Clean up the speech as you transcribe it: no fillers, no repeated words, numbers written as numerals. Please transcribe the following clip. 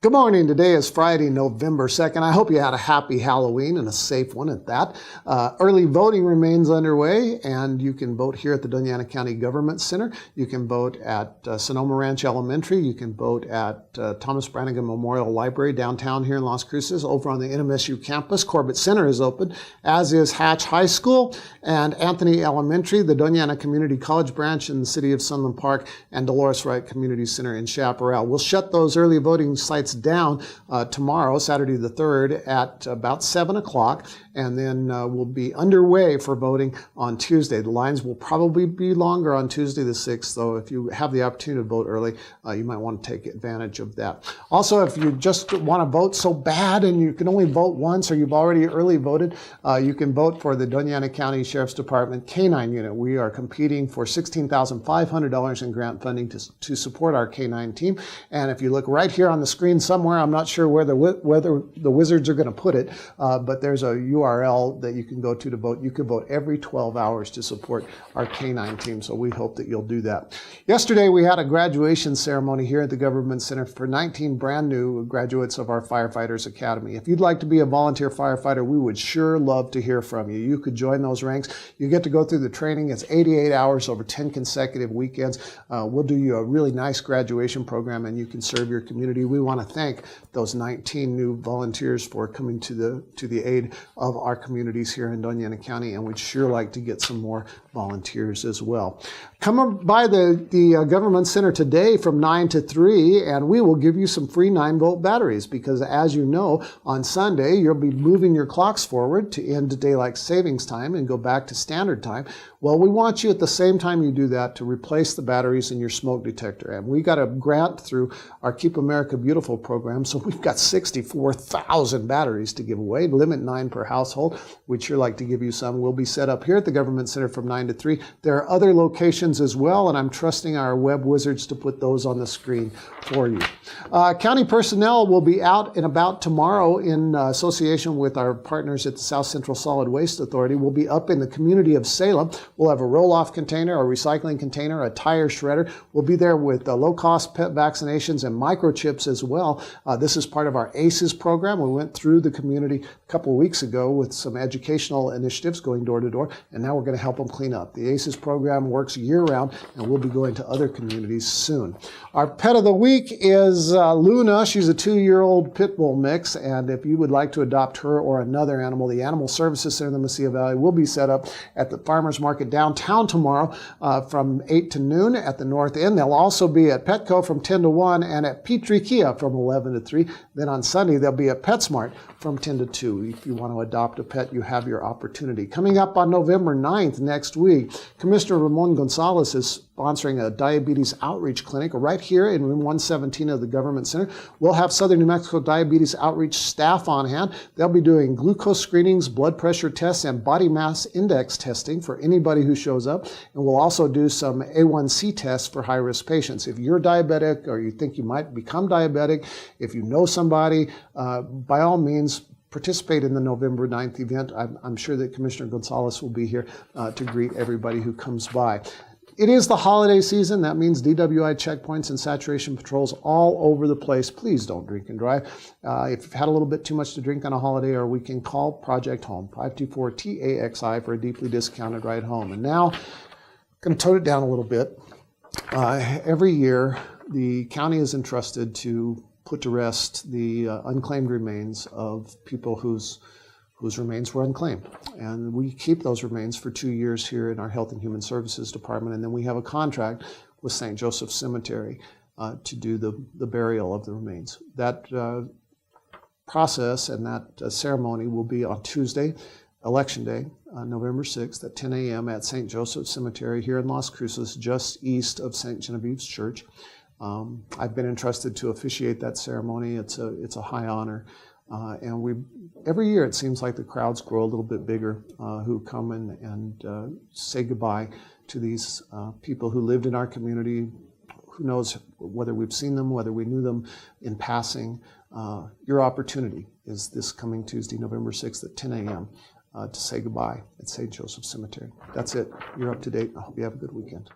Good morning. Today is Friday, November 2nd. I hope you had a happy Halloween and a safe one at that. Early voting remains underway, and you can vote here at the Doña County Government Center. You can vote at Sonoma Ranch Elementary. You can vote at Thomas Brannigan Memorial Library downtown here in Las Cruces. Over on the NMSU campus, Corbett Center is open, as is Hatch High School and Anthony Elementary, the Doña Community College branch in the city of Sunland Park, and Dolores Wright Community Center in Chaparral. We'll shut those early voting sites down tomorrow, Saturday the 3rd, at about 7 o'clock, and then we'll be underway for voting on Tuesday. The lines will probably be longer on Tuesday the 6th, though if you have the opportunity to vote early, you might want to take advantage of that. Also, if you just want to vote so bad and you can only vote once, or you've already early voted, you can vote for the Doña County Sheriff's Department K-9 unit. We are competing for $16,500 in grant funding to support our K-9 team, and if you look right here on the screen somewhere, I'm not sure whether the wizards are going to put it, but there's a URL that you can go to vote. You can vote every 12 hours to support our K-9 team, so we hope that you'll do that. Yesterday, we had a graduation ceremony here at the Government Center for 19 brand new graduates of our Firefighters Academy. If you'd like to be a volunteer firefighter, we would sure love to hear from you. You could join those ranks. You get to go through the training. It's 88 hours over 10 consecutive weekends. We'll do you a really nice graduation program, and you can serve your community. We want to thank those 19 new volunteers for coming to the aid of our communities here in Doña County, and we'd sure like to get some more volunteers as well. Come by the Government Center today from 9 to 3, and we will give you some free 9-volt batteries, because as you know, on Sunday, you'll be moving your clocks forward to end daylight savings time and go back to standard time. Well, we want you at the same time you do that to replace the batteries in your smoke detector. And we got a grant through our Keep America Beautiful program, so we've got 64,000 batteries to give away, limit 9 per household. We'd sure like to give you some. We'll be set up here at the Government Center from 9 to 3. There are other locations as well, and I'm trusting our web wizards to put those on the screen for you. County personnel will be out and about tomorrow in association with our partners at the South Central Solid Waste Authority. We'll be up in the community of Salem. We'll have a roll-off container, a recycling container, a tire shredder. We'll be there with low-cost pet vaccinations and microchips as well. This is part of our ACEs program. We went through the community a couple of weeks ago with some educational initiatives going door to door, and now we're going to help them clean up. The ACEs program works year-round, and we'll be going to other communities soon. Our pet of the week is Luna. She's a 2-year-old pit bull mix, and if you would like to adopt her or another animal, the Animal Services Center in the Mesilla Valley will be set up at the Farmers Market downtown tomorrow from 8 to noon at the north end. They'll also be at Petco from 10 to 1 and at Petrie Kia from 11 to 3. Then on Sunday, they'll be at PetSmart from 10 to 2. If you want to adopt a pet, you have your opportunity. Coming up on November 9th next week, Commissioner Ramon Gonzalez is sponsoring a diabetes outreach clinic right here in room 117 of the Government Center. We'll have Southern New Mexico Diabetes Outreach staff on hand. They'll be doing glucose screenings, blood pressure tests, and body mass index testing for anybody who shows up. And we'll also do some A1C tests for high-risk patients. If you're diabetic or you think you might become diabetic, if you know somebody, by all means, participate in the November 9th event. I'm sure that Commissioner Gonzalez will be here to greet everybody who comes by. It is the holiday season. That means DWI checkpoints and saturation patrols all over the place. Please don't drink and drive. If you've had a little bit too much to drink on a holiday or weekend, call Project Home, 524-TAXI for a deeply discounted ride home. And now, I'm going to tone it down a little bit. Every year, the county is entrusted to put to rest the unclaimed remains of people whose remains were unclaimed. And we keep those remains for 2 years here in our Health and Human Services Department, and then we have a contract with St. Joseph Cemetery to do the burial of the remains. That process and that ceremony will be on Tuesday, Election Day, November 6th at 10 a.m. at St. Joseph Cemetery here in Las Cruces, just east of St. Genevieve's Church. I've been entrusted to officiate that ceremony. It's a high honor. And every year it seems like the crowds grow a little bit bigger who come and say goodbye to these people who lived in our community. Who knows whether we've seen them, whether we knew them in passing. Your opportunity is this coming Tuesday, November 6th at 10 a.m. To say goodbye at St. Joseph Cemetery. That's it. You're up to date. I hope you have a good weekend.